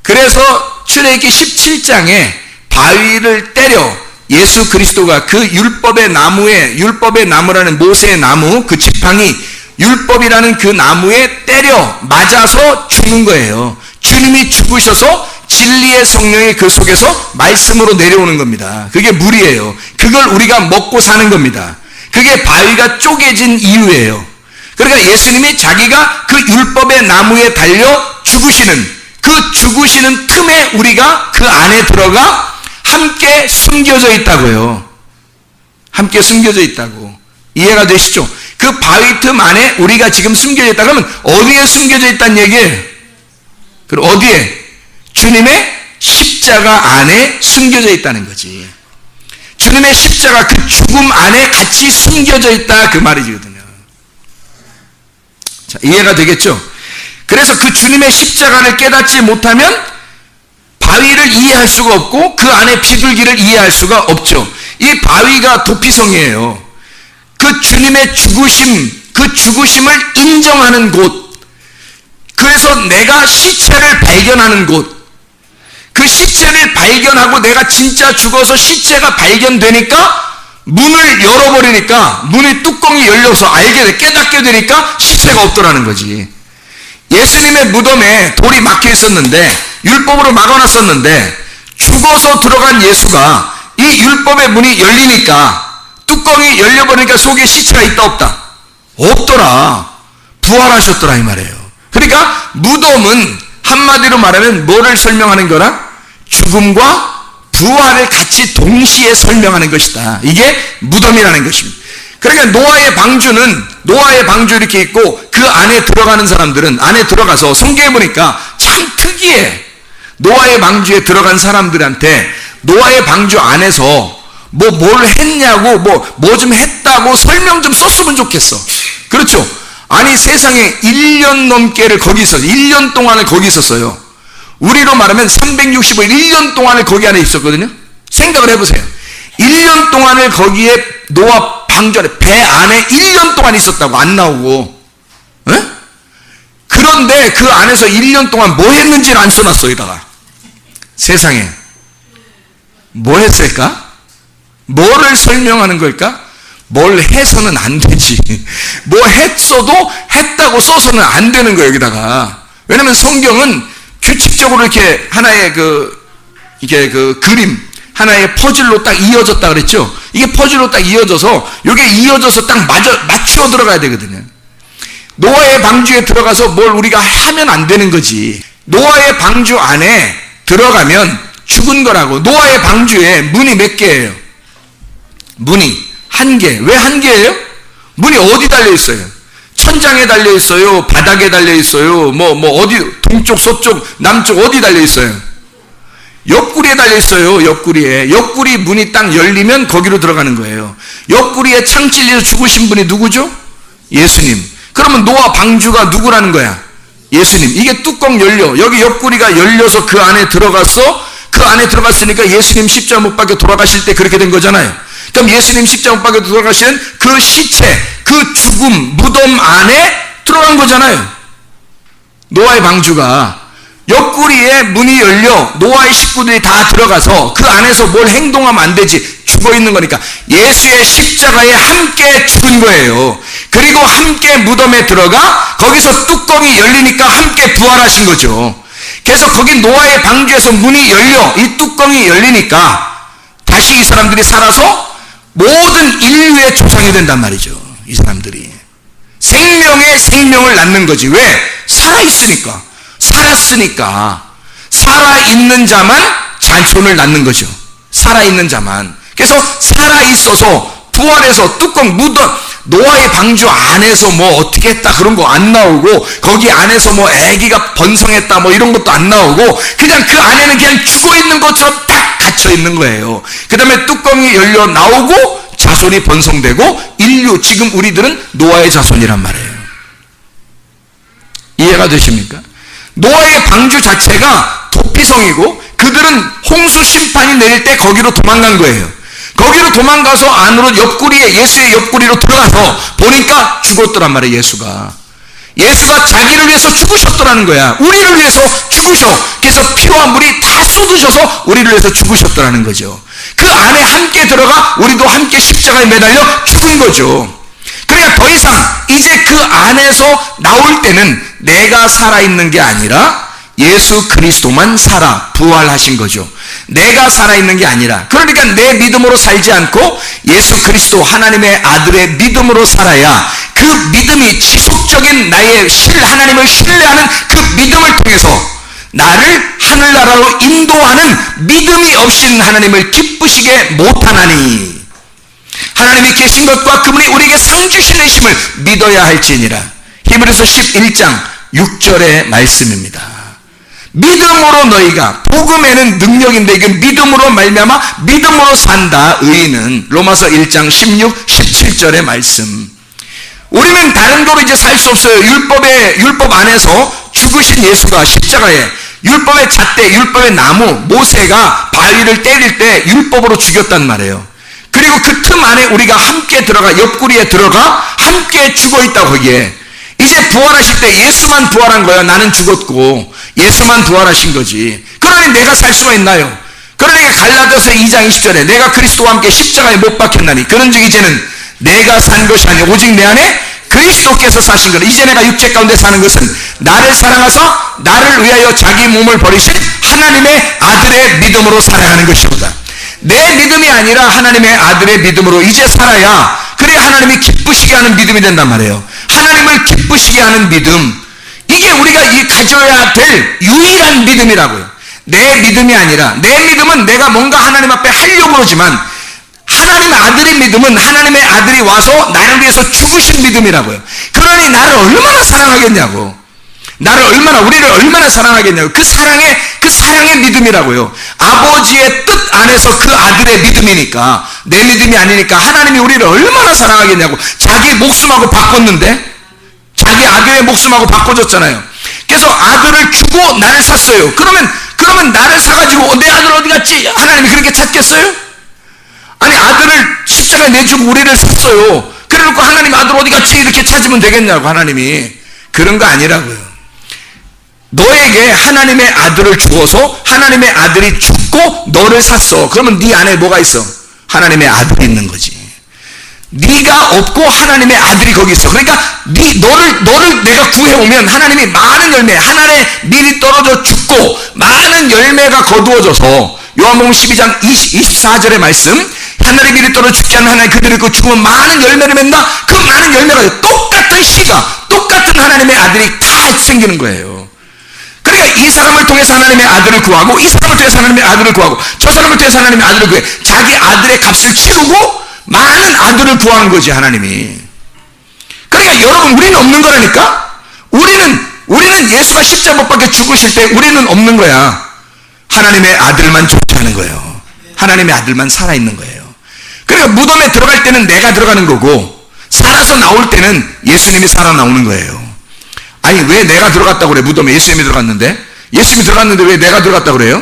Speaker 1: 그래서 출애굽기 17장에 바위를 때려 예수 그리스도가 그 율법의 나무라는 모세의 나무, 그 지팡이, 율법이라는 그 나무에 때려 맞아서 죽는 거예요. 주님이 죽으셔서 진리의 성령이 그 속에서 말씀으로 내려오는 겁니다. 그게 물이에요. 그걸 우리가 먹고 사는 겁니다. 그게 바위가 쪼개진 이유예요. 그러니까 예수님이 자기가 그 율법의 나무에 달려 죽으시는 틈에 우리가 그 안에 들어가 함께 숨겨져 있다고요. 함께 숨겨져 있다고. 이해가 되시죠? 그 바위 틈 안에 우리가 지금 숨겨져 있다. 그러면 어디에 숨겨져 있다는 얘기예요? 그리고 어디에? 주님의 십자가 안에 숨겨져 있다는 거지. 주님의 십자가 그 죽음 안에 같이 숨겨져 있다 그 말이거든요. 자, 이해가 되겠죠? 그래서 그 주님의 십자가를 깨닫지 못하면 바위를 이해할 수가 없고 그 안에 비둘기를 이해할 수가 없죠. 이 바위가 도피성이에요. 그 주님의 그 죽으심을 인정하는 곳. 그래서 내가 시체를 발견하는 곳. 그 시체를 발견하고 내가 진짜 죽어서 시체가 발견되니까 문을 열어버리니까 문의 뚜껑이 열려서 깨닫게 되니까 시체가 없더라는 거지. 예수님의 무덤에 돌이 막혀 있었는데 율법으로 막아놨었는데 죽어서 들어간 예수가 이 율법의 문이 열리니까 뚜껑이 열려버리니까 속에 시체가 있다 없다? 없더라. 부활하셨더라 이 말이에요. 그러니까 무덤은 한마디로 말하면 뭐를 설명하는 거라? 죽음과 부활을 같이 동시에 설명하는 것이다. 이게 무덤이라는 것입니다. 그러니까 노아의 방주 이렇게 있고 그 안에 들어가는 사람들은 안에 들어가서 성경에 보니까 참 특이해. 노아의 방주에 들어간 사람들한테 노아의 방주 안에서 뭘 했냐고 뭐 좀 했다고 설명 좀 썼으면 좋겠어. 그렇죠? 아니 세상에 1년 넘게를 거기 있었어요. 1년 동안을 거기 있었어요. 우리로 말하면 365일 1년 동안을 거기 안에 있었거든요. 생각을 해보세요. 1년 동안을 거기에 노아 방주 안에 배 안에 1년 동안 있었다고 안 나오고. 에? 그런데 그 안에서 1년 동안 뭐 했는지를 안 써놨어 여기다가. 세상에 뭐 했을까? 뭐를 설명하는 걸까? 뭘 해서는 안 되지. 뭐 했어도 했다고 써서는 안 되는 거예요 여기다가. 왜냐면 성경은 규칙적으로 이렇게 하나의 이게 그림 하나의 퍼즐로 딱 이어졌다 그랬죠. 이게 퍼즐로 딱 이어져서 이게 이어져서 딱 맞추어 들어가야 되거든요. 노아의 방주에 들어가서 뭘 우리가 하면 안 되는 거지. 노아의 방주 안에 들어가면 죽은 거라고. 노아의 방주에 문이 몇 개예요? 문이 한 개. 왜 한 개예요? 문이 어디 달려 있어요? 천장에 달려 있어요? 바닥에 달려 있어요? 어디 동쪽, 서쪽, 남쪽 어디 달려 있어요? 옆구리에 달려 있어요. 옆구리 문이 딱 열리면 거기로 들어가는 거예요. 옆구리에 창 찔려서 죽으신 분이 누구죠? 예수님. 그러면 노아 방주가 누구라는 거야? 예수님, 이게 뚜껑 열려, 여기 옆구리가 열려서 그 안에 들어갔어. 그 안에 들어갔으니까 예수님 십자가 못 박혀 돌아가실 때 그렇게 된 거잖아요. 그럼 예수님 십자가 못 박혀 돌아가시는 그 시체, 그 죽음, 무덤 안에 들어간 거잖아요. 노아의 방주가 옆구리에 문이 열려 노아의 식구들이 다 들어가서 그 안에서 뭘 행동하면 안 되지, 죽어 있는 거니까 예수의 십자가에 함께 죽은 거예요. 그리고 함께 무덤에 들어가 거기서 뚜껑이 열리니까 함께 부활하신 거죠. 그래서 거기 노아의 방주에서 문이 열려 이 뚜껑이 열리니까 다시 이 사람들이 살아서 모든 인류의 조상이 된단 말이죠. 이 사람들이 생명의 생명을 낳는 거지. 왜? 살아있으니까, 살았으니까. 살아있는 자만 자손을 낳는 거죠. 살아있는 자만. 그래서 살아있어서 부활해서 뚜껑 무덤, 노아의 방주 안에서 뭐 어떻게 했다 그런 거 안 나오고, 거기 안에서 뭐 아기가 번성했다 뭐 이런 것도 안 나오고, 그냥 그 안에는 그냥 죽어 있는 것처럼 딱 갇혀 있는 거예요. 그 다음에 뚜껑이 열려 나오고 자손이 번성되고 인류, 지금 우리들은 노아의 자손이란 말이에요. 이해가 되십니까? 노아의 방주 자체가 도피성이고 그들은 홍수 심판이 내릴 때 거기로 도망간 거예요. 거기로 도망가서 안으로 옆구리에, 예수의 옆구리로 들어가서 보니까 죽었더란 말이에요. 예수가 자기를 위해서 죽으셨더라는 거야. 우리를 위해서 죽으셔. 그래서 피와 물이 다 쏟으셔서 우리를 위해서 죽으셨더라는 거죠. 그 안에 함께 들어가 우리도 함께 십자가에 매달려 죽은 거죠. 그러니까 더 이상 이제 그 안에서 나올 때는 내가 살아있는 게 아니라 예수 그리스도만 살아 부활하신 거죠. 내가 살아있는 게 아니라, 그러니까 내 믿음으로 살지 않고 예수 그리스도 하나님의 아들의 믿음으로 살아야 그 믿음이 지속적인 나의 하나님을 신뢰하는 그 믿음을 통해서 나를 하늘나라로 인도하는 믿음이 없이는 하나님을 기쁘시게 못하나니, 하나님이 계신 것과 그분이 우리에게 상 주신 이심을 믿어야 할지니라. 히브리서 11장 6절의 말씀입니다. 믿음으로 너희가, 복음에는 능력인데 이건 믿음으로 말미암아 믿음으로 산다. 의인은 로마서 1장 16, 17절의 말씀. 우리는 다른 거로 이제 살 수 없어요. 율법 안에서 죽으신 예수가 십자가에, 율법의 잣대, 율법의 나무, 모세가 바위를 때릴 때 율법으로 죽였단 말이에요. 그리고 그 틈 안에 우리가 함께 들어가, 옆구리에 들어가 함께 죽어 있다. 거기에 이제 부활하실 때 예수만 부활한 거야. 나는 죽었고 예수만 부활하신 거지. 그러니 내가 살 수가 있나요? 그러니까 갈라디아서 2장 20절에 내가 그리스도와 함께 십자가에 못 박혔나니 그런즉 이제는 내가 산 것이 아니라 오직 내 안에 그리스도께서 사신 거라. 이제 내가 육체 가운데 사는 것은 나를 사랑하사 나를 위하여 자기 몸을 버리신 하나님의 아들의 믿음으로 살아가는 것이로다. 내 믿음이 아니라 하나님의 아들의 믿음으로 이제 살아야, 그래 하나님이 기쁘시게 하는 믿음이 된단 말이에요. 하나님을 기쁘시게 하는 믿음, 이게 우리가 가져야 될 유일한 믿음이라고요. 내 믿음이 아니라, 내 믿음은 내가 뭔가 하나님 앞에 하려고 그러지만 하나님의 아들의 믿음은 하나님의 아들이 와서 나를 위해서 죽으신 믿음이라고요. 그러니 나를 얼마나 사랑하겠냐고, 우리를 얼마나 사랑하겠냐고. 그 사랑의 믿음이라고요. 아버지의 뜻 안에서 그 아들의 믿음이니까, 내 믿음이 아니니까 하나님이 우리를 얼마나 사랑하겠냐고. 자기 목숨하고 바꿨는데, 자기 아들의 목숨하고 바꿔줬잖아요. 그래서 아들을 주고 나를 샀어요. 그러면 나를 사가지고 내 아들 어디 갔지? 하나님이 그렇게 찾겠어요? 아니, 아들을 십자가에 내주고 우리를 샀어요. 그래놓고 하나님 아들 어디 갔지? 이렇게 찾으면 되겠냐고. 하나님이 그런 거 아니라고요. 너에게 하나님의 아들을 주어서 하나님의 아들이 죽고 너를 샀어. 그러면 네 안에 뭐가 있어? 하나님의 아들이 있는 거지. 네가 없고 하나님의 아들이 거기 있어. 그러니까 너를 내가 구해오면 하나님이 많은 열매, 하늘에 미리 떨어져 죽고 많은 열매가 거두어져서, 요한복음 12장 24절의 말씀, 하늘에 미리 떨어져 죽지 않는 하나님 그들이 그 죽으면 많은 열매를 맺는다. 그 많은 열매가 똑같은 씨가, 똑같은 하나님의 아들이 다 생기는 거예요. 그러니까 이 사람을 통해서 하나님의 아들을 구하고, 이 사람을 통해서 하나님의 아들을 구하고, 저 사람을 통해서 하나님의 아들을 구해 자기 아들의 값을 치르고 많은 아들을 구하는 거지, 하나님이. 그러니까 여러분, 우리는 없는 거라니까? 우리는 예수가 십자가 못 박혀 죽으실 때 우리는 없는 거야. 하나님의 아들만 존재하는 거예요. 하나님의 아들만 살아있는 거예요. 그러니까 무덤에 들어갈 때는 내가 들어가는 거고, 살아서 나올 때는 예수님이 살아 나오는 거예요. 아니, 왜 내가 들어갔다고 그래? 무덤에 예수님이 들어갔는데? 예수님이 들어갔는데 왜 내가 들어갔다고 그래요?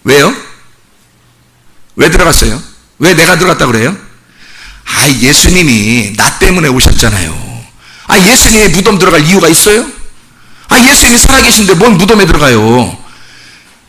Speaker 1: 왜요? 왜 들어갔어요? 왜 내가 들어갔다고 그래요? 아, 예수님이 나 때문에 오셨잖아요. 아, 예수님이 무덤 들어갈 이유가 있어요? 아, 예수님이 살아계신데 뭔 무덤에 들어가요?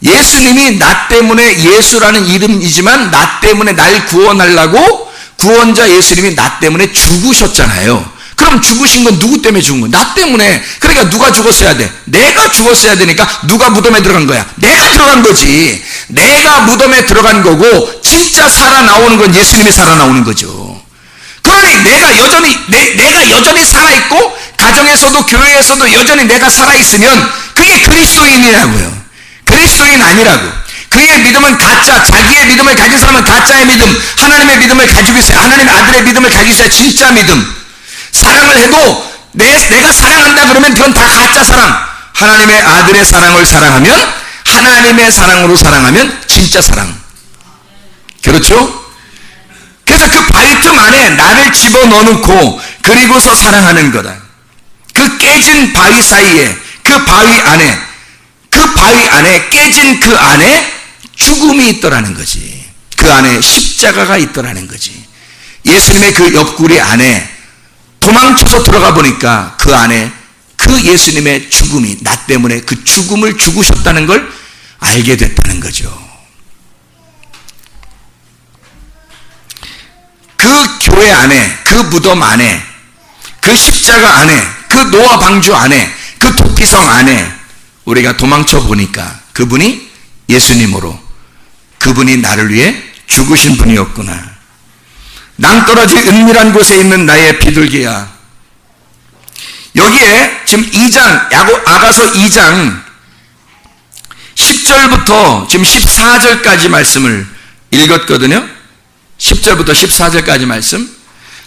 Speaker 1: 예수님이 나 때문에, 예수라는 이름이지만 나 때문에 날 구원하려고 구원자 예수님이 나 때문에 죽으셨잖아요. 그럼 죽으신 건 누구 때문에 죽은 거야? 나 때문에. 그러니까 누가 죽었어야 돼? 내가 죽었어야 되니까 누가 무덤에 들어간 거야? 내가 들어간 거지. 내가 무덤에 들어간 거고 진짜 살아나오는 건 예수님이 살아나오는 거죠. 그러니 내가 여전히 살아있고 가정에서도 교회에서도 여전히 내가 살아있으면 그게 그리스도인이라고요. 그리스도인 아니라고. 그의 믿음은 가짜, 자기의 믿음을 가진 사람은 가짜의 믿음, 하나님의 믿음을 가지고 있어요. 하나님의 아들의 믿음을 가지고 있어야 진짜 믿음. 사랑을 해도 내가 사랑한다 그러면 그건 다 가짜 사랑. 하나님의 아들의 사랑을 사랑하면, 하나님의 사랑으로 사랑하면 진짜 사랑. 그렇죠? 그래서 그 바위 틈 안에 나를 집어넣어놓고 그리고서 사랑하는 거다. 그 깨진 바위 사이에, 그 바위 안에 깨진 그 안에 죽음이 있더라는 거지. 그 안에 십자가가 있더라는 거지. 예수님의 그 옆구리 안에 도망쳐서 들어가 보니까 그 안에 그 예수님의 죽음이, 나 때문에 그 죽음을 죽으셨다는 걸 알게 됐다는 거죠. 그 교회 안에, 그 무덤 안에, 그 십자가 안에, 그 노아 방주 안에, 그 도피성 안에 우리가 도망쳐 보니까 그분이 예수님으로, 그분이 나를 위해 죽으신 분이었구나. 낭떠러지 은밀한 곳에 있는 나의 비둘기야. 여기에 지금 2장, 아가서 2장 10절부터 지금 14절까지 말씀을 읽었거든요. 10절부터 14절까지 말씀.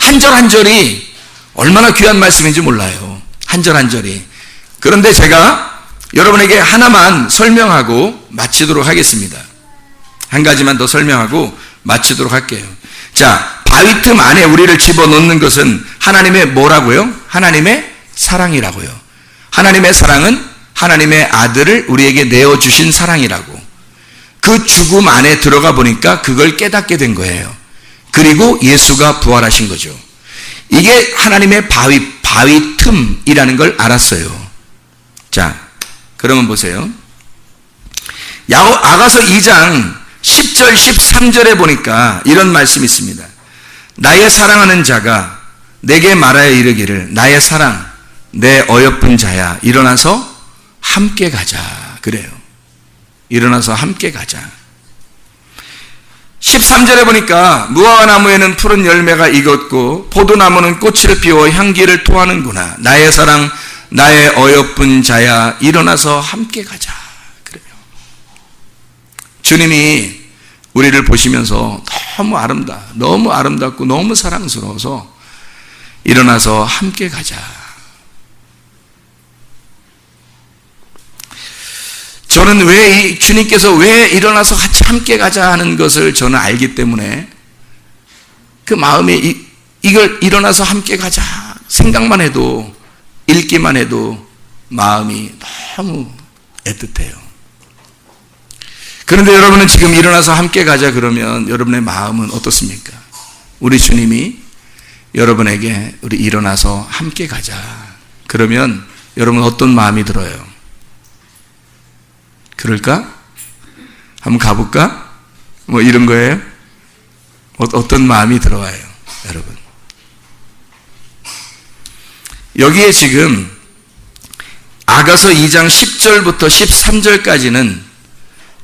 Speaker 1: 한 절 한 절이 얼마나 귀한 말씀인지 몰라요. 한 절 한 절이. 그런데 제가 여러분에게 하나만 설명하고 마치도록 하겠습니다. 한 가지만 더 설명하고 마치도록 할게요. 자, 바위 틈 안에 우리를 집어넣는 것은 하나님의 뭐라고요? 하나님의 사랑이라고요. 하나님의 사랑은 하나님의 아들을 우리에게 내어주신 사랑이라고. 그 죽음 안에 들어가 보니까 그걸 깨닫게 된 거예요. 그리고 예수가 부활하신 거죠. 이게 하나님의 바위 틈이라는 걸 알았어요. 자, 그러면 보세요. 아가서 2장 10절 13절에 보니까 이런 말씀이 있습니다. 나의 사랑하는 자가 내게 말하여 이르기를, 나의 사랑, 내 어여쁜 자야, 일어나서 함께 가자. 그래요. 일어나서 함께 가자. 13절에 보니까 무화과 나무에는 푸른 열매가 익었고 포도나무는 꽃을 피워 향기를 토하는구나. 나의 사랑, 나의 어여쁜 자야, 일어나서 함께 가자. 그래요. 주님이 우리를 보시면서 너무 아름답고 너무 사랑스러워서 일어나서 함께 가자. 저는 주님께서 왜 일어나서 같이 함께 가자 하는 것을 저는 알기 때문에 그 마음에 이걸 일어나서 함께 가자 생각만 해도, 읽기만 해도 마음이 너무 애틋해요. 그런데 여러분은 지금 일어나서 함께 가자 그러면 여러분의 마음은 어떻습니까? 우리 주님이 여러분에게 우리 일어나서 함께 가자 그러면 여러분 어떤 마음이 들어요? 그럴까? 한번 가볼까? 뭐 이런 거예요? 어떤 마음이 들어와요, 여러분? 여기에 지금 아가서 2장 10절부터 13절까지는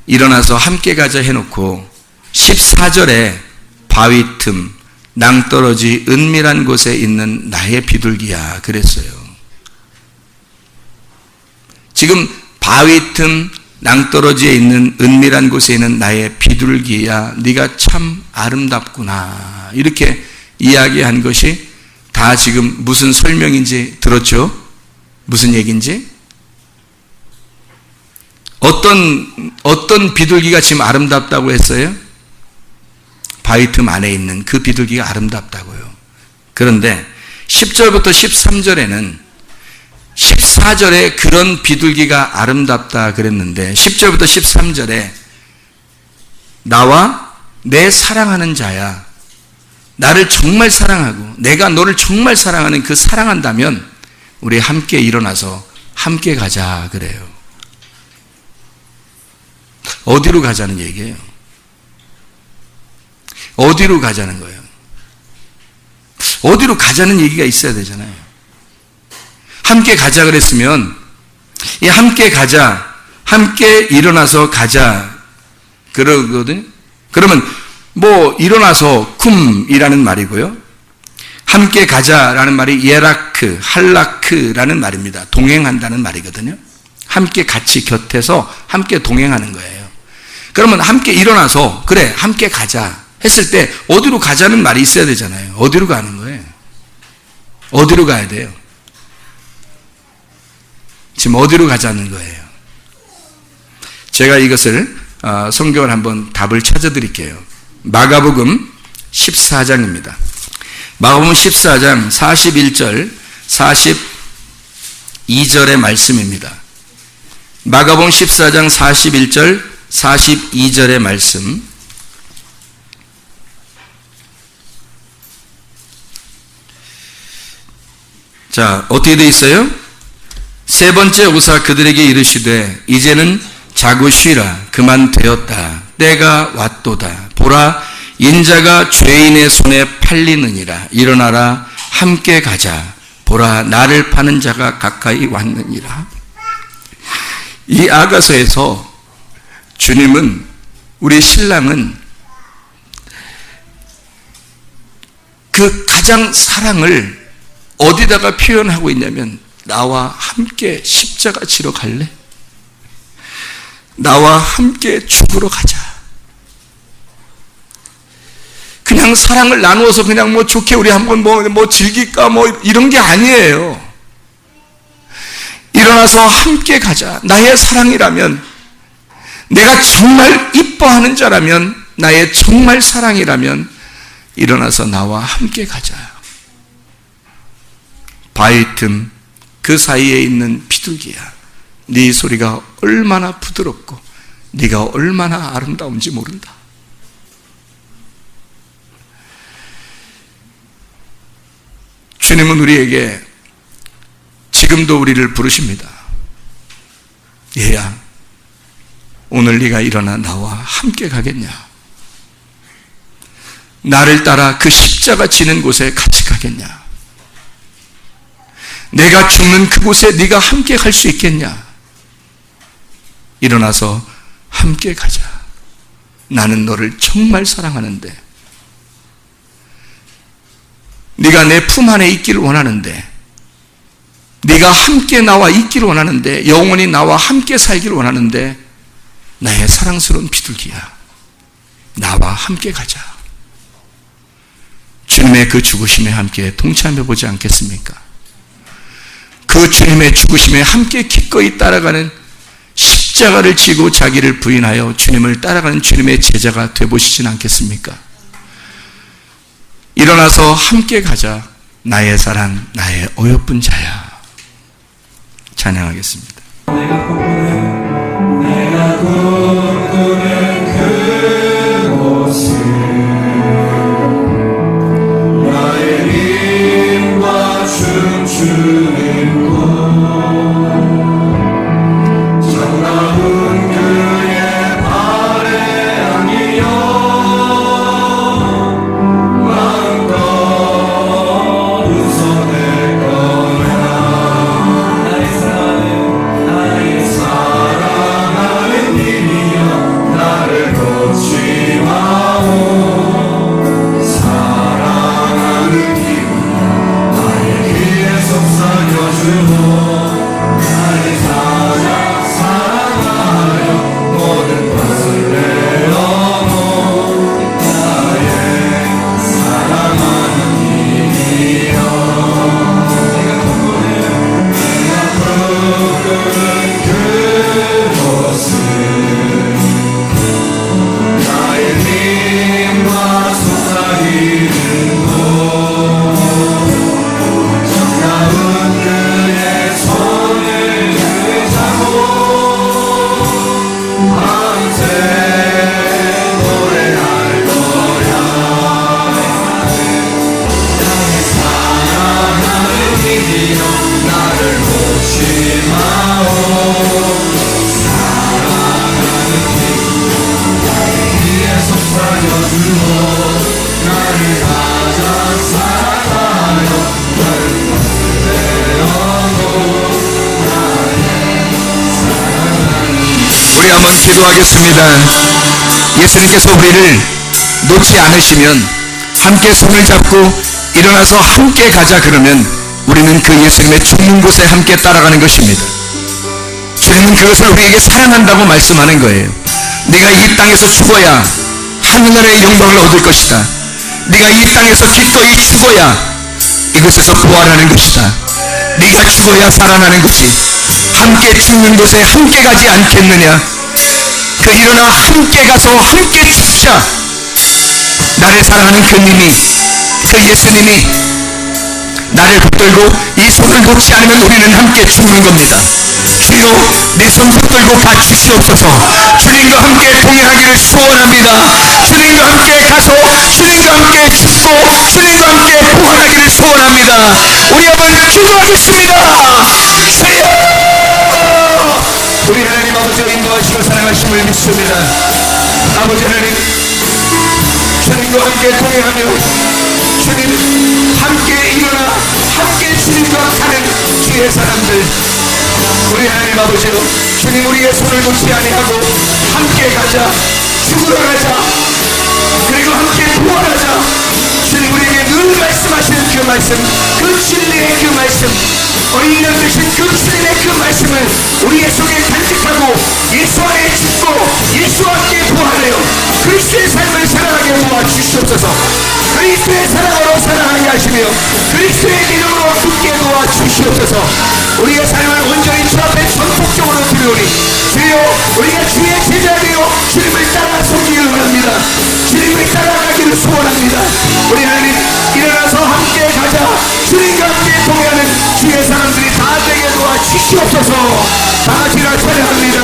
Speaker 1: 일어나서 함께 가자 해놓고 14절에 바위 틈, 낭떠러지 은밀한 곳에 있는 나의 비둘기야 그랬어요. 지금 바위 틈, 낭떠러지에 있는 은밀한 곳에 있는 나의 비둘기야, 네가 참 아름답구나, 이렇게 이야기한 것이 다 지금 무슨 설명인지 들었죠? 무슨 얘기인지? 어떤 비둘기가 지금 아름답다고 했어요? 바위 틈 안에 있는 그 비둘기가 아름답다고요. 그런데 10절부터 13절에는 4절에 그런 비둘기가 아름답다 그랬는데 10절부터 13절에 나와 내 사랑하는 자야, 나를 정말 사랑하고 내가 너를 정말 사랑하는 그 사랑한다면 우리 함께 일어나서 함께 가자 그래요. 어디로 가자는 얘기예요? 어디로 가자는 거예요? 어디로 가자는 얘기가 있어야 되잖아요. 함께 가자 그랬으면 이 함께 가자, 함께 일어나서 가자 그러거든요. 그러면 뭐 일어나서 쿰이라는 말이고요. 함께 가자라는 말이 예라크, 할라크라는 말입니다. 동행한다는 말이거든요. 함께 같이 곁에서 함께 동행하는 거예요. 그러면 함께 일어나서 그래 함께 가자 했을 때 어디로 가자는 말이 있어야 되잖아요. 어디로 가는 거예요? 어디로 가야 돼요? 지금 어디로 가자는 거예요? 제가 이것을 성경을 한번 답을 찾아드릴게요. 마가복음 14장입니다. 마가복음 14장 41절 42절의 말씀입니다. 마가복음 14장 41절 42절의 말씀. 자, 어떻게 돼 있어요? 세 번째 오사 그들에게 이르시되 이제는 자고 쉬라. 그만 되었다. 때가 왔도다. 보라, 인자가 죄인의 손에 팔리느니라. 일어나라. 함께 가자. 보라, 나를 파는 자가 가까이 왔느니라. 이 아가서에서 주님은, 우리 신랑은 그 가장 사랑을 어디다가 표현하고 있냐면 나와 함께 십자가 지러 갈래? 나와 함께 죽으러 가자. 그냥 사랑을 나누어서 그냥 뭐 좋게 우리 한번 뭐 즐길까 뭐 이런 게 아니에요. 일어나서 함께 가자. 나의 사랑이라면, 내가 정말 이뻐하는 자라면, 나의 정말 사랑이라면 일어나서 나와 함께 가자. 바위 틈 그 사이에 있는 비둘기야, 네 소리가 얼마나 부드럽고 네가 얼마나 아름다운지 모른다. 주님은 우리에게 지금도 우리를 부르십니다. 얘야, 오늘 네가 일어나 나와 함께 가겠냐? 나를 따라 그 십자가 지는 곳에 같이 가겠냐? 내가 죽는 그곳에 네가 함께 갈 수 있겠냐? 일어나서 함께 가자. 나는 너를 정말 사랑하는데, 네가 내 품 안에 있기를 원하는데, 네가 함께 나와 있기를 원하는데, 영원히 나와 함께 살기를 원하는데, 나의 사랑스러운 비둘기야, 나와 함께 가자. 주님의 그 죽으심에 함께 동참해 보지 않겠습니까? 그 주님의 죽으심에 함께 기꺼이 따라가는, 십자가를 지고 자기를 부인하여 주님을 따라가는 주님의 제자가 되보시진 않겠습니까? 일어나서 함께 가자. 나의 사랑, 나의 어여쁜 자야. 찬양하겠습니다. 내가 꿈꾸는 그곳을 나의 힘과 춤추는 사랑하는 힘 나의 귀에 속삭여 기도하겠습니다. 예수님께서 우리를 놓지 않으시면 함께 손을 잡고 일어나서 함께 가자 그러면 우리는 그 예수님의 죽는 곳에 함께 따라가는 것입니다. 주님은 그것을 우리에게 사랑한다고 말씀하는 거예요. 네가 이 땅에서 죽어야 하늘나라의 영광을 얻을 것이다. 네가 이 땅에서 기꺼이 죽어야 이곳에서 부활하는 것이다. 네가 죽어야 살아나는 거지. 함께 죽는 곳에 함께 가지 않겠느냐. 그 일어나 함께 가서 함께 죽자. 나를 사랑하는 그 님이, 그 예수님이 나를 붙들고 이 손을 놓지 않으면 우리는 함께 죽는 겁니다. 주여 내 손 붙들고 가 주시옵소서. 주님과 함께 동행하기를 소원합니다. 주님과 함께 가서 주님과 함께 죽고 주님과 함께 부활하기를 소원합니다. 우리 한번 기도하겠습니다. 주여 우리 하나님 아버지 인도하시고 사랑하심을 믿습니다. 아버지 하나님 주님과 함께 동행하며 주님 함께 일어나 함께 주님과 가는 주의 사람들 우리 하나님 아버지요 주님 우리의 손을 놓지 아니하고 함께 가자 죽으러 가자 그리고 함께 부활하자 주님 우리에게 늘 말씀하시는 그 말씀 그 진리의 그 말씀 어린 양 되신 그 주님의 그 말씀을 우리의 속에 간직하고 예수 안에 죽고 예수와 함께 부활하여 그리스도의 삶을 살아가게 도와주시옵소서. 그리스도의 사랑으로 살아가게 하시며 그리스도의 믿음으로 굳게 도와주시옵소서. 우리의 삶을 온전히 주 앞에 전폭적으로 드리오니 주여 우리가 주의 제자 되어 주님을 따라 섬기기를 원합니다. 주님을 따라가기를 소원합니다. 우리 하나님 일어나서 함께 가자. 주님과 함께 동행하는 주의 사람들이 다 되게 도와주시옵소서. 다 같이 찬양합니다.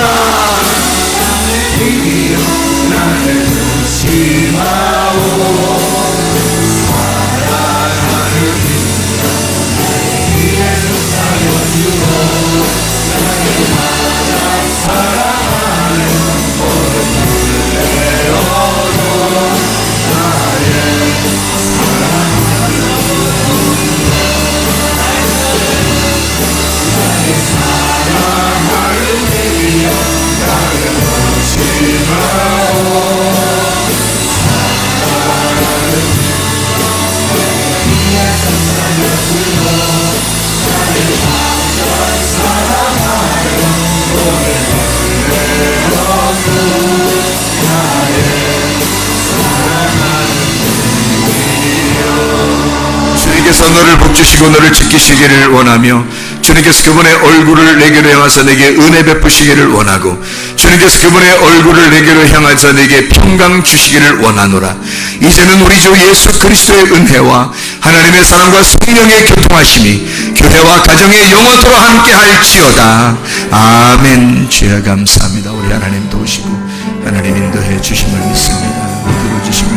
Speaker 1: 나를 조심하오 주님께서 너를 복주시고 너를 지키시기를 원하며 주님께서 그분의 얼굴을 내게로 향하사 내게 은혜 베푸시기를 원하고 주님께서 그분의 얼굴을 내게로 향하사 내게 평강 주시기를 원하노라. 이제는 우리 주 예수 그리스도의 은혜와 하나님의 사랑과 성령의 교통하심이 교회와 가정에 영원토록 함께 할지어다. 아멘. 주여 감사합니다. 우리 하나님 도우시고 하나님 인도해 주심을 믿습니다. 들어주시고